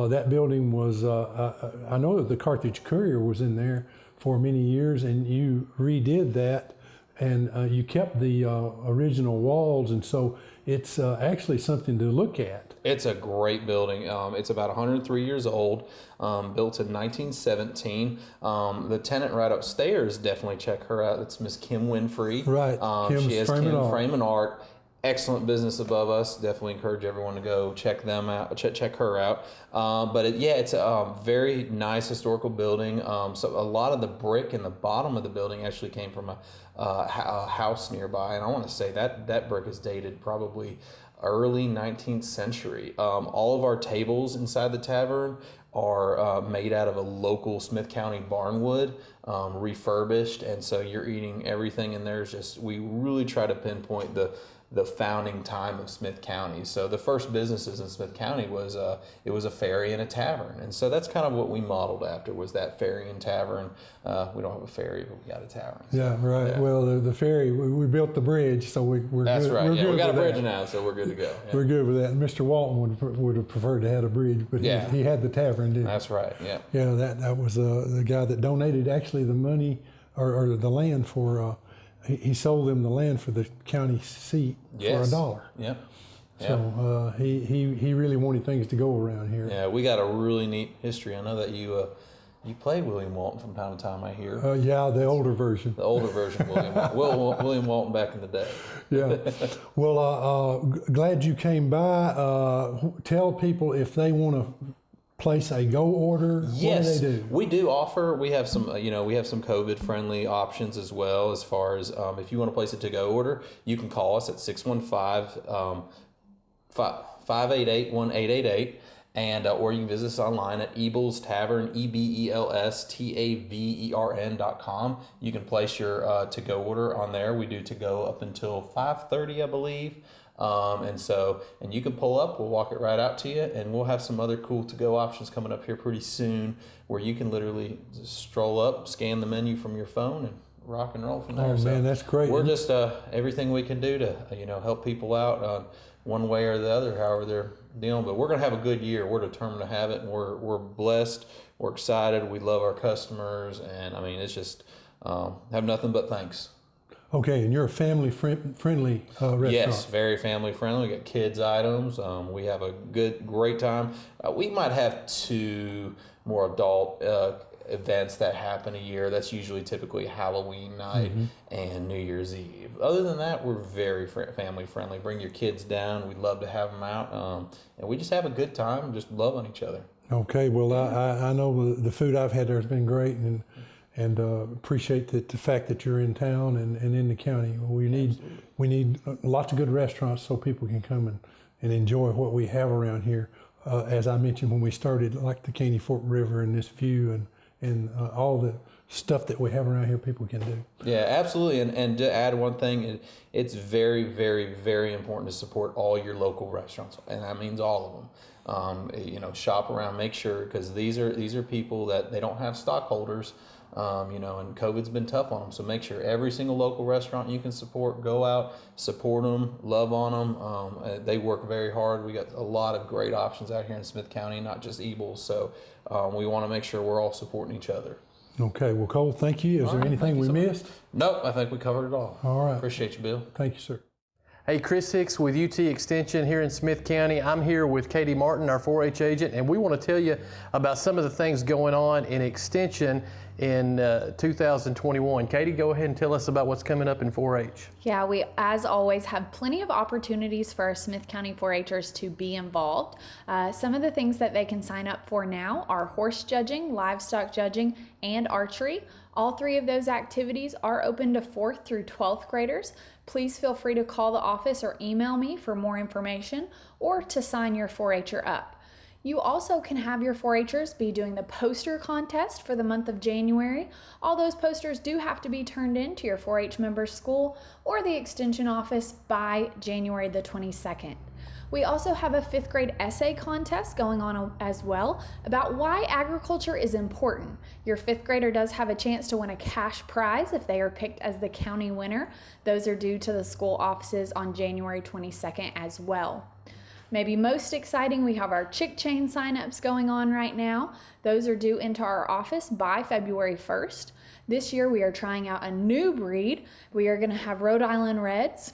that building was, I know that the Carthage Courier was in there for many years, and you redid that, and you kept the original walls, and so it's actually something to look at. It's a great building. It's about 103 years old, built in 1917. The tenant right upstairs, definitely check her out. It's Miss Kim Winfrey. Right. She has Kim Frame and Art. Excellent business above us. Definitely encourage everyone to go check them out. Check her out. It's a very nice historical building. So a lot of the brick in the bottom of the building actually came from a house nearby, and I want to say that brick is dated probably early 19th century. All of our tables inside the tavern are made out of a local Smith County barnwood, refurbished, and so you're eating everything in there. We really try to pinpoint the founding time of Smith County. So the first businesses in Smith County was it was a ferry and a tavern, and so that's kind of what we modeled after, was that ferry and tavern. We don't have a ferry, but we got a tavern. So, Yeah, right. yeah. Well, the ferry, we built the bridge, so we're That's good. right. We're Yeah, good we got a with bridge that. now, so we're good to go. Yeah. We're good with that. And Mr. Walton would have preferred to have a bridge, but Yeah. he had the tavern, didn't he? That's right. Yeah. Yeah, that was the guy that donated actually the money or the land for. He sold them the land for the county seat for Yes. $1. Yep. Yeah. So he really wanted things to go around here. Yeah, we got a really neat history. I know that you play William Walton from time to time, I hear. Yeah, the older version. The older version of William Walton back in the day. Yeah. Well, glad you came by. Tell people if they want to place a go order. Yes, What do they do? we do offer. We have some, we have some COVID-friendly options as well. As far as if you want to place a to-go order, you can call us at 615-588-1888, And or you can visit us online at Ebels Tavern, EBELSTAVERN.com. You can place your to-go order on there. We do to-go up until 5:30, I believe. And you can pull up, we'll walk it right out to you, and we'll have some other cool to-go options coming up here pretty soon where you can literally just stroll up, scan the menu from your phone, and rock and roll from there. Oh, man, that's great. We're just everything we can do to help people out one way or the other, however they're dealing. But we're going to have a good year. We're determined to have it, and we're blessed. We're excited. We love our customers, and I mean, it's just have nothing but thanks. Okay, and you're a family-friendly restaurant. Yes, very family friendly. We got kids items. We have a great time. We might have 2 more adult events that happen a year. That's usually typically Halloween night and New Year's Eve. Other than that, we're very family friendly. Bring your kids down. We'd love to have them out. And we just have a good time, just love on each other. Okay, well, I know the food I've had there has been great, and appreciate the fact that you're in town and in the county. We need lots of good restaurants so people can come and enjoy what we have around here. As I mentioned when we started, like the Caney Fork River and this view and all the stuff that we have around here people can do. Yeah, absolutely. And to add one thing, it's very, very, very important to support all your local restaurants, and that means all of them. Shop around, make sure, because these are people that they don't have stockholders. And COVID's been tough on them. So make sure every single local restaurant you can support, go out, support them, love on them. They work very hard. We got a lot of great options out here in Smith County, not just Ebels. So we want to make sure we're all supporting each other. Okay, well, Cole, thank you. Is there anything we missed? Nope, I think we covered it all. All right. Appreciate you, Bill. Thank you, sir. Hey, Chris Hicks with UT Extension here in Smith County. I'm here with Katie Martin, our 4-H agent, and we want to tell you about some of the things going on in Extension in 2021. Katie, go ahead and tell us about what's coming up in 4-H. Yeah, we, as always, have plenty of opportunities for our Smith County 4-Hers to be involved. Some of the things that they can sign up for now are horse judging, livestock judging, and archery. All 3 of those activities are open to 4th through 12th graders. Please feel free to call the office or email me for more information or to sign your 4-Her up. You also can have your 4-Hers be doing the poster contest for the month of January. All those posters do have to be turned in to your 4-H member school or the Extension office by January the 22nd. We also have a 5th grade essay contest going on as well about why agriculture is important. Your 5th grader does have a chance to win a cash prize if they are picked as the county winner. Those are due to the school offices on January 22nd as well. Maybe most exciting, we have our chick chain signups going on right now. Those are due into our office by February 1st. This year we are trying out a new breed. We are going to have Rhode Island Reds.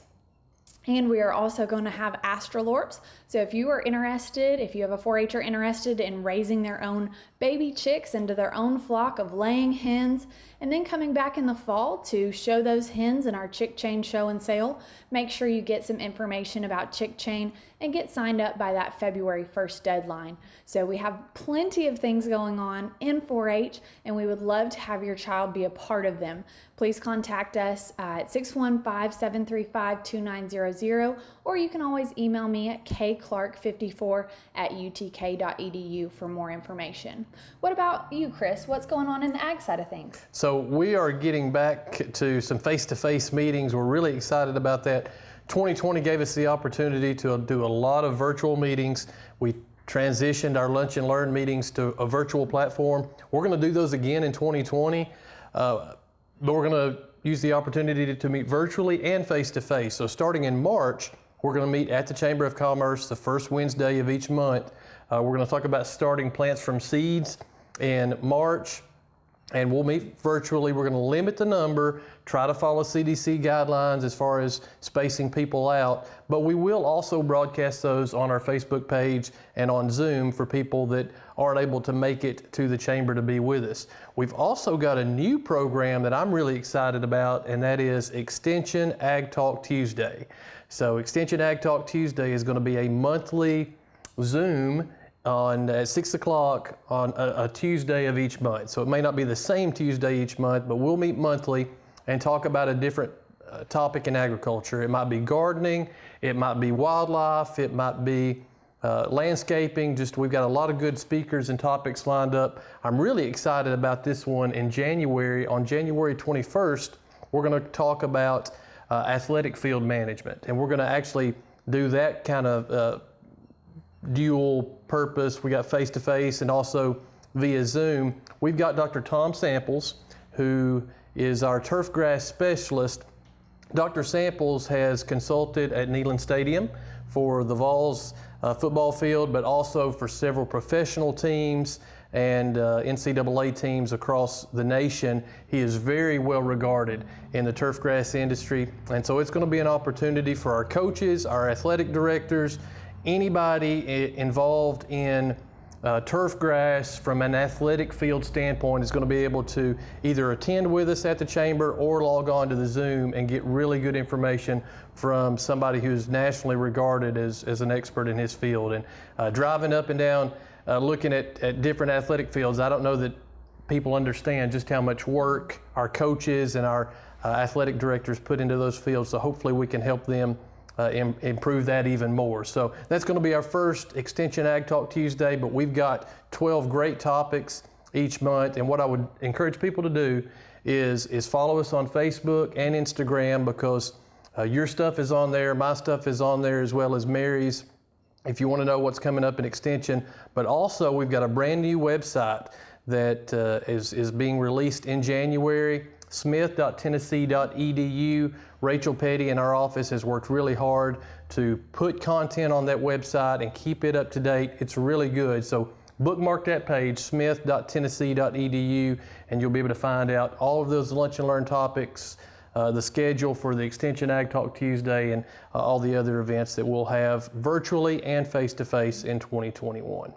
And we are also going to have Astralorps. So if you are interested, if you have a 4-Her interested in raising their own baby chicks into their own flock of laying hens, and then coming back in the fall to show those hens in our Chick Chain show and sale, make sure you get some information about Chick Chain and get signed up by that February 1st deadline. So we have plenty of things going on in 4-H, and we would love to have your child be a part of them. Please contact us at 615-735-2900, or you can always email me at kclark54@utk.edu for more information. What about you, Chris? What's going on in the ag side of things? So we are getting back to some face-to-face meetings. We're really excited about that. 2020 gave us the opportunity to do a lot of virtual meetings. We transitioned our Lunch and Learn meetings to a virtual platform. We're going to do those again in 2020, but we're going to use the opportunity to meet virtually and face-to-face. So starting in March, we're going to meet at the Chamber of Commerce the first Wednesday of each month. We're going to talk about starting plants from seeds in March, and we'll meet virtually. We're going to limit the number, try to follow CDC guidelines as far as spacing people out, but we will also broadcast those on our Facebook page and on Zoom for people that aren't able to make it to the chamber to be with us. We've also got a new program that I'm really excited about, and that is Extension Ag Talk Tuesday. So Extension Ag Talk Tuesday is going to be a monthly Zoom at 6 o'clock on a Tuesday of each month. So it may not be the same Tuesday each month, but we'll meet monthly and talk about a different topic in agriculture. It might be gardening, it might be wildlife, it might be landscaping. Just we've got a lot of good speakers and topics lined up. I'm really excited about this one in January. On January 21st, we're going to talk about athletic field management, and we're going to actually do that kind of dual purpose. We got face-to-face and also via Zoom. We've got Dr. Tom Samples, who is our turf grass specialist. Dr. Samples has consulted at Neyland Stadium for the Vols football field, but also for several professional teams and NCAA teams across the nation. He is very well regarded in the turf grass industry, and so it's going to be an opportunity for our coaches, our athletic directors, anybody involved in turf grass from an athletic field standpoint is going to be able to either attend with us at the chamber or log on to the Zoom and get really good information from somebody who's nationally regarded as an expert in his field. And driving up and down, looking at different athletic fields, I don't know that people understand just how much work our coaches and our athletic directors put into those fields, so hopefully we can help them improve that even more. So that's going to be our first Extension Ag Talk Tuesday, but we've got 12 great topics each month. And what I would encourage people to do is follow us on Facebook and Instagram, because your stuff is on there, my stuff is on there, as well as Mary's, if you want to know what's coming up in Extension. But also we've got a brand new website that is being released in January, smith.tennessee.edu. Rachel Petty in our office has worked really hard to put content on that website and keep it up to date. It's really good. So bookmark that page, smith.tennessee.edu, and you'll be able to find out all of those Lunch and Learn topics, the schedule for the Extension Ag Talk Tuesday, and all the other events that we'll have virtually and face-to-face in 2021.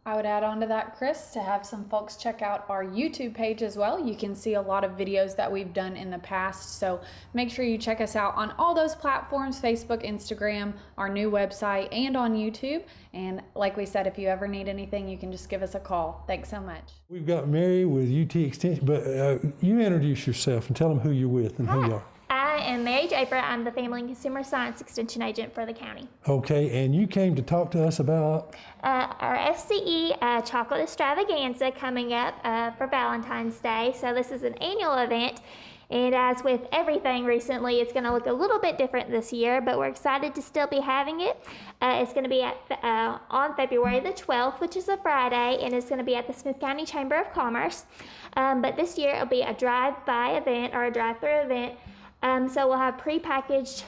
I would add on to that, Chris, to have some folks check out our YouTube page as well. You can see a lot of videos that we've done in the past, so make sure you check us out on all those platforms, Facebook, Instagram, our new website, and on YouTube. And like we said, if you ever need anything, you can just give us a call. Thanks so much. We've got Mary with UT Extension, but you introduce yourself and tell them who you're with and who you are. I am Mary Draper. I'm the Family and Consumer Science Extension Agent for the county. Okay, and you came to talk to us about? Our FCE Chocolate Extravaganza coming up for Valentine's Day. So this is an annual event, and as with everything recently, it's going to look a little bit different this year, but we're excited to still be having it. It's going to be on February the 12th, which is a Friday, and it's going to be at the Smith County Chamber of Commerce. But this year it'll be a drive-by event or a drive-through event. So we'll have prepackaged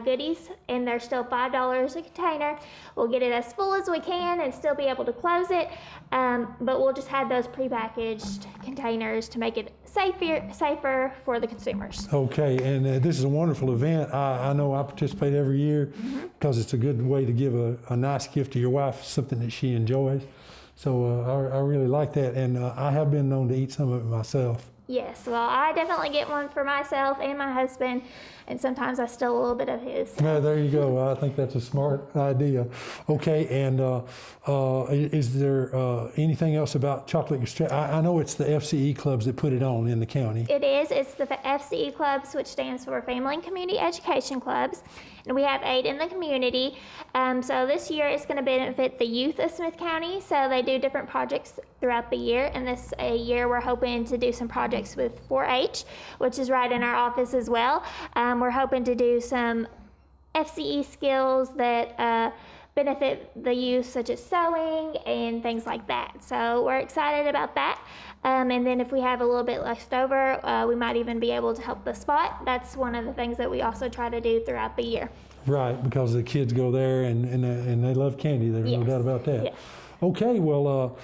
goodies, and they're still $5 a container. We'll get it as full as we can and still be able to close it, but we'll just have those prepackaged containers to make it safer for the consumers. Okay, and this is a wonderful event. I know I participate every year because it's a good way to give a nice gift to your wife, something that she enjoys. So I really like that, and I have been known to eat some of it myself. Yes, well, I definitely get one for myself and my husband, and sometimes I steal a little bit of his. Yeah, there you go. I think that's a smart idea. Okay, and is there anything else about Chocolate Extra? I know it's the FCE clubs that put it on in the county. It is. It's the FCE clubs, which stands for Family and Community Education Clubs, and we have 8 in the community. So this year it's going to benefit the youth of Smith County. So they do different projects throughout the year, and this year we're hoping to do some projects with 4-H, which is right in our office as well. We're hoping to do some FCE skills that benefit the youth, such as sewing and things like that. So we're excited about that. And then if we have a little bit left over, we might even be able to help the spot. That's one of the things that we also try to do throughout the year. Right, because the kids go there and they love candy. There's no doubt about that. Yes. Okay, well,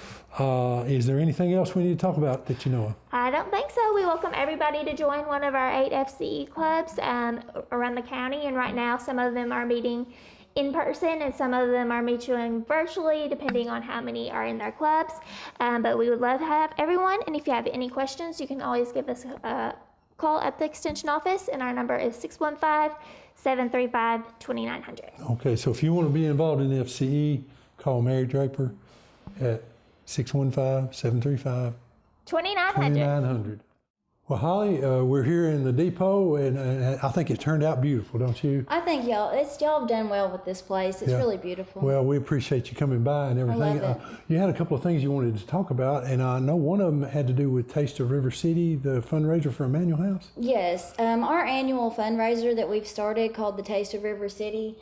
is there anything else we need to talk about that you know of? I don't think so. We welcome everybody to join one of our 8 FCE clubs around the county, and right now some of them are meeting in person and some of them are meeting virtually, depending on how many are in their clubs. But we would love to have everyone, and if you have any questions, you can always give us a call at the Extension office, and our number is 615-735-2900. Okay, so if you want to be involved in the FCE, call Mary Draper at 615-735-2900. 2900. Well, Holly, we're here in the depot, and I think it turned out beautiful, don't you? I think y'all have done well with this place. It's Yeah. really beautiful. Well, we appreciate you coming by and everything. love it. You had a couple of things you wanted to talk about, and I know one of them had to do with Taste of River City, the fundraiser for Emmanuel House. Yes, our annual fundraiser that we've started called the Taste of River City.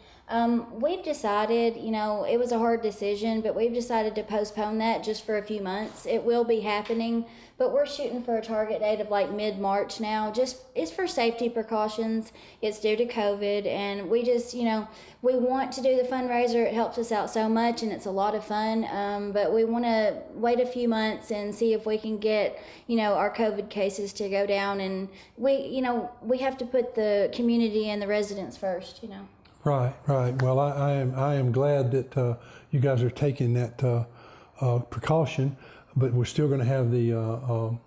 We've decided, it was a hard decision, but we've decided to postpone that just for a few months. It will be happening, but we're shooting for a target date of like mid-March now. It's for safety precautions. It's due to COVID, and we just, we want to do the fundraiser. It helps us out so much, and it's a lot of fun. But we want to wait a few months and see if we can get, our COVID cases to go down, and we have to put the community and the residents first, Right. Well, I am glad that you guys are taking that precaution, but we're still going to have the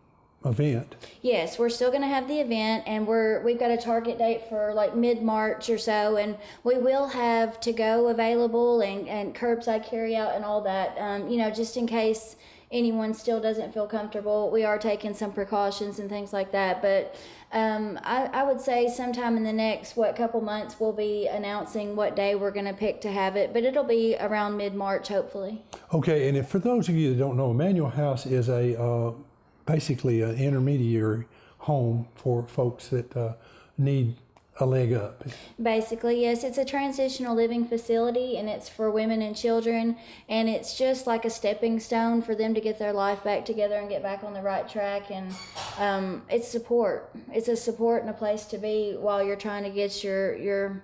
event. Yes, we're still going to have the event, and we've got a target date for like mid-March or so, and we will have to-go available and curbside carry-out and all that, just in case anyone still doesn't feel comfortable. We are taking some precautions and things like that, but I would say sometime in the next, couple months, we'll be announcing what day we're going to pick to have it, but it'll be around mid-March, hopefully. Okay, and for those of you that don't know, Emmanuel House is basically an intermediary home for folks that need a leg up. Basically, yes, it's a transitional living facility, and it's for women and children, and it's just like a stepping stone for them to get their life back together and get back on the right track. And it's support. It's a support and a place to be while you're trying to get your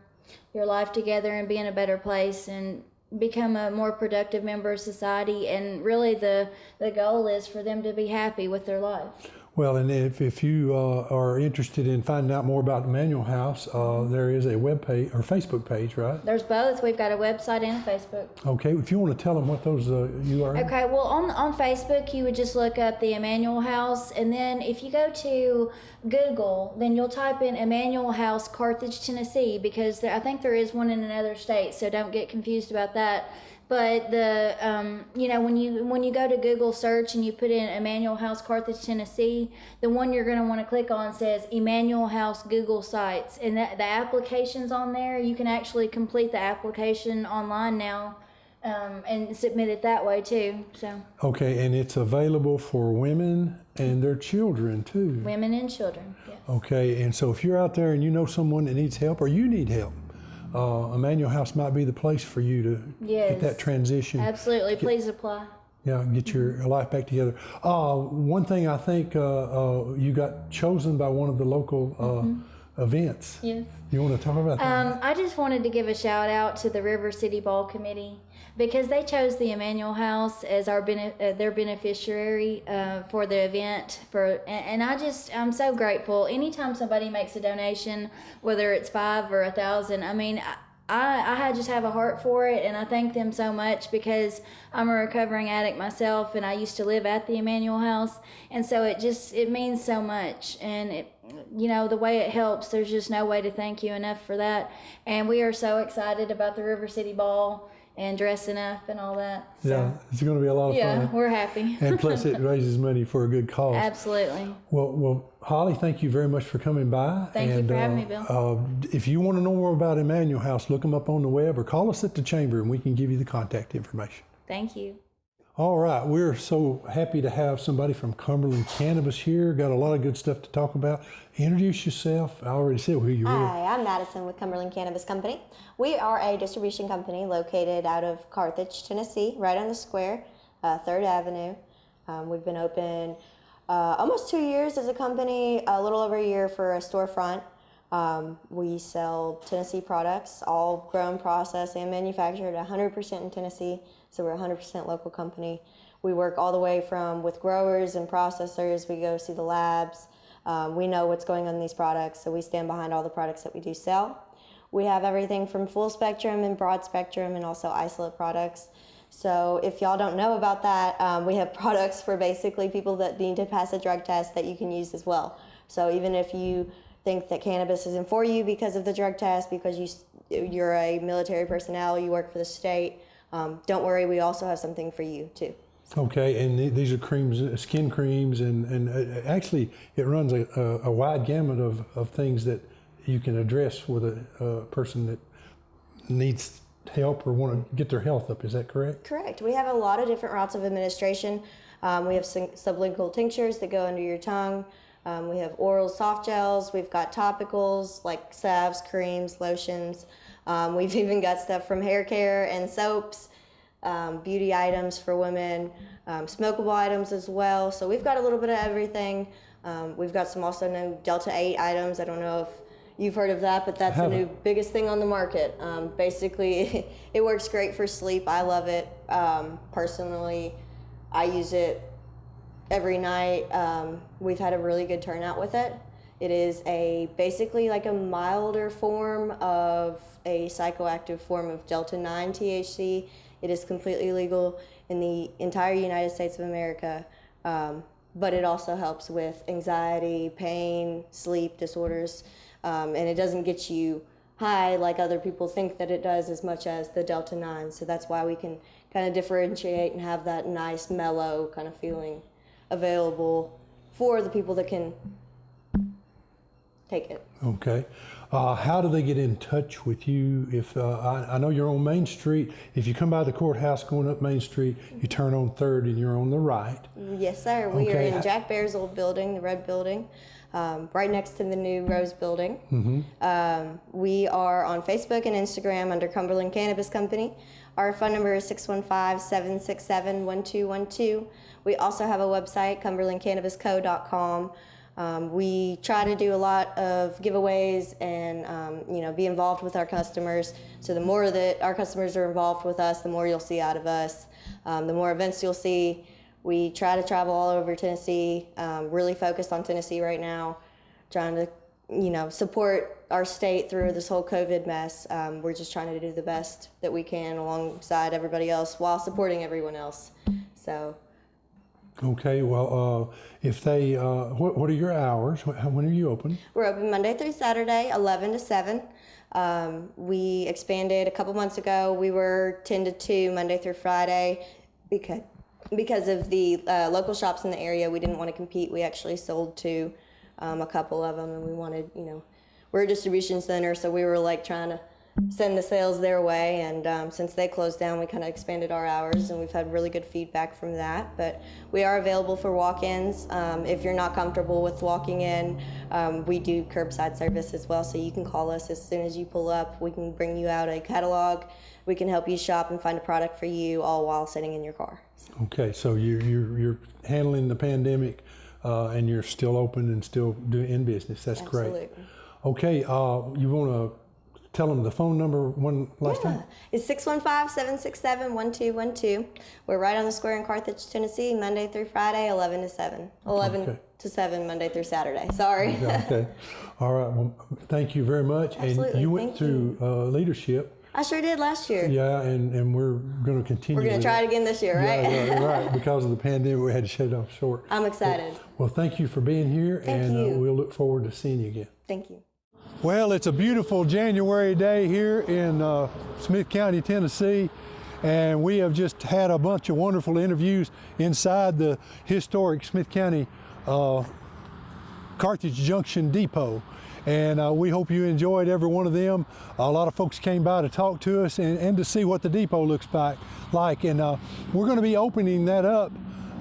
life together and be in a better place and become a more productive member of society. And really the goal is for them to be happy with their life. Well, and if you are interested in finding out more about Emmanuel House, there is a web page or Facebook page, right? There's both. We've got a website and a Facebook. Okay, if you want to tell them what those URLs. Okay, well, on Facebook, you would just look up the Emmanuel House, and then if you go to Google, then you'll type in Emmanuel House, Carthage, Tennessee, because I think there is one in another state, so don't get confused about that. But the when you go to Google search and you put in Emmanuel House, Carthage, Tennessee, the one you're going to want to click on says Emmanuel House Google Sites, and the application's on there. You can actually complete the application online now and submit it that way too. So. Okay, and it's available for women and their children too. Women and children. Yes. Okay, and so if you're out there and you know someone that needs help or you need help, Emmanuel House might be the place for you to get that transition. Absolutely. Please apply. Yeah, get your life back together. One thing I think you got chosen by one of the local events. Yes. You want to talk about that? I just wanted to give a shout out to the River City Ball Committee because they chose the Emmanuel House as their beneficiary for the event. And I'm so grateful. Anytime somebody makes a donation, whether it's $5 or $1,000, I mean, I just have a heart for it, and I thank them so much because I'm a recovering addict myself, and I used to live at the Emmanuel House, and so it means so much, and the way it helps, there's just no way to thank you enough for that. And we are so excited about the River City Ball and dressing up and all that. So, yeah, it's going to be a lot of fun. Yeah, we're happy. And plus, it raises money for a good cause. Absolutely. Well, Holly, thank you very much for coming by. Thank you for having me, Bill. If you want to know more about Emmanuel House, look them up on the web or call us at the chamber, and we can give you the contact information. Thank you. All right, we're so happy to have somebody from Cumberland Cannabis here. Got a lot of good stuff to talk about. Introduce yourself. I already said who you are. Hi, I'm Madison with Cumberland Cannabis Company. We are a distribution company located out of Carthage, Tennessee, right on the square, 3rd Avenue. We've been open almost 2 years as a company, a little over a year for a storefront. We sell Tennessee products, all grown, processed, and manufactured 100% in Tennessee. So we're a 100% local company. We work all the way from with growers and processors. We go see the labs. We know what's going on in these products, so we stand behind all the products that we do sell. We have everything from full spectrum and broad spectrum and also isolate products. So if y'all don't know about that, we have products for basically people that need to pass a drug test that you can use as well. So even if you think that cannabis isn't for you because of the drug test, because you're a military personnel, you work for the state, don't worry, we also have something for you too. Okay, and these are creams, skin creams, and actually it runs a wide gamut of things that you can address with a person that needs help or want to get their health up. Is that correct? Correct. We have a lot of different routes of administration. We have sublingual tinctures that go under your tongue. We have oral soft gels. We've got topicals like salves, creams, lotions. We've even got stuff from hair care and soaps, beauty items for women, smokable items as well. So we've got a little bit of everything. We've got some also new Delta 8 items. I don't know if you've heard of that, but that's the new biggest thing on the market. Basically, it works great for sleep. I love it. Personally, I use it every night. We've had a really good turnout with it. It is basically like a milder form of a psychoactive form of Delta 9 THC. It is completely legal in the entire United States of America, but it also helps with anxiety, pain, sleep disorders, and it doesn't get you high like other people think that it does as much as the Delta 9. So that's why we can kind of differentiate and have that nice, mellow kind of feeling available for the people that can take it. Okay. How do they get in touch with you? If I know you're on Main Street. If you come by the courthouse going up Main Street, you turn on 3rd and you're on the right. Yes, sir. We are Okay. in Jack Bear's old building, the red building, right next to the new Rose building. We are on Facebook and Instagram under Cumberland Cannabis Company. Our phone number is 615-767-1212. We also have a website, cumberlandcannabisco.com. We try to do a lot of giveaways and be involved with our customers. So the more that our customers are involved with us, the more you'll see out of us. The more events you'll see. We try to travel all over Tennessee. Really focused on Tennessee right now, trying to support our state through this whole COVID mess. We're just trying to do the best that we can alongside everybody else while supporting everyone else. So. Okay, well, if they, what are your hours? When are you open? We're open Monday through Saturday, 11 to 7. We expanded a couple months ago. We were 10 to 2 Monday through Friday because of the local shops in the area. We didn't want to compete. We actually sold to a couple of them, and we wanted, we're a distribution center, so we were like trying to send the sales their way, and since they closed down, we kind of expanded our hours, and we've had really good feedback from that. But we are available for walk-ins. If you're not comfortable with walking in, we do curbside service as well, so you can call us as soon as you pull up. We can bring you out a catalog. We can help you shop and find a product for you, all while sitting in your car. Okay, so you're handling the pandemic, and you're still open and still in business. That's Absolutely. Great. Okay, you want to tell them the phone number one last time? It's 615-767-1212. We're right on the square in Carthage, Tennessee, Monday through Friday, 11 to 7. 11 to 7, Monday through Saturday. Sorry. Okay. All right. Well, thank you very much. Absolutely. And you went Thank through leadership. I sure did last year. Yeah, and we're going to continue. We're going to try it again this year, right? Yeah, right. Because of the pandemic, we had to shut it off short. I'm excited. Well, thank you for being here, Thank you. We'll look forward to seeing you again. Thank you. Well, it's a beautiful January day here in Smith County, Tennessee, and we have just had a bunch of wonderful interviews inside the historic Smith County Carthage Junction Depot. And we hope you enjoyed every one of them. A lot of folks came by to talk to us and to see what the depot looks like. And we're going to be opening that up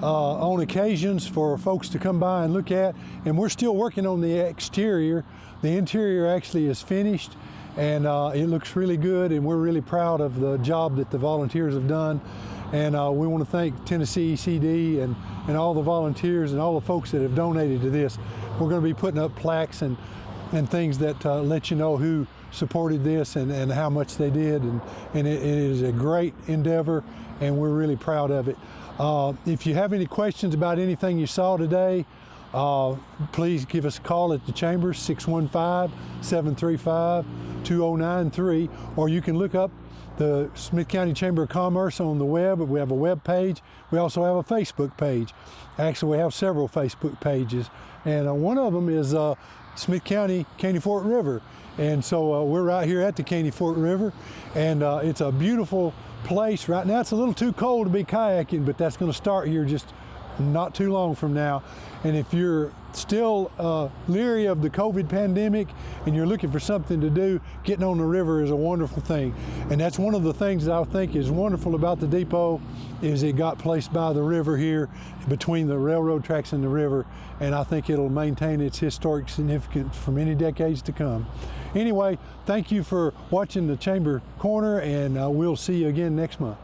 on occasions for folks to come by and look at. And we're still working on the exterior. The interior actually is finished, and it looks really good, and we're really proud of the job that the volunteers have done. And we want to thank Tennessee ECD and all the volunteers and all the folks that have donated to this. We're going to be putting up plaques and things that let you know who supported this and how much they did. And it is a great endeavor, and we're really proud of it. If you have any questions about anything you saw today, please give us a call at the Chambers, 615-735-2093, or you can look up the Smith County Chamber of Commerce on the web. We have a web page. We also have a Facebook page. Actually, we have several Facebook pages, and one of them is Smith County, Caney Fort River. And so we're right here at the Caney Fort River, and it's a beautiful place. Right now it's a little too cold to be kayaking, but that's going to start here just not too long from now. And if you're still leery of the COVID pandemic and you're looking for something to do, getting on the river is a wonderful thing. And that's one of the things that I think is wonderful about the depot, is it got placed by the river here between the railroad tracks and the river, and I think it'll maintain its historic significance for many decades to come. Anyway, thank you for watching the Chamber Corner, and we'll see you again next month.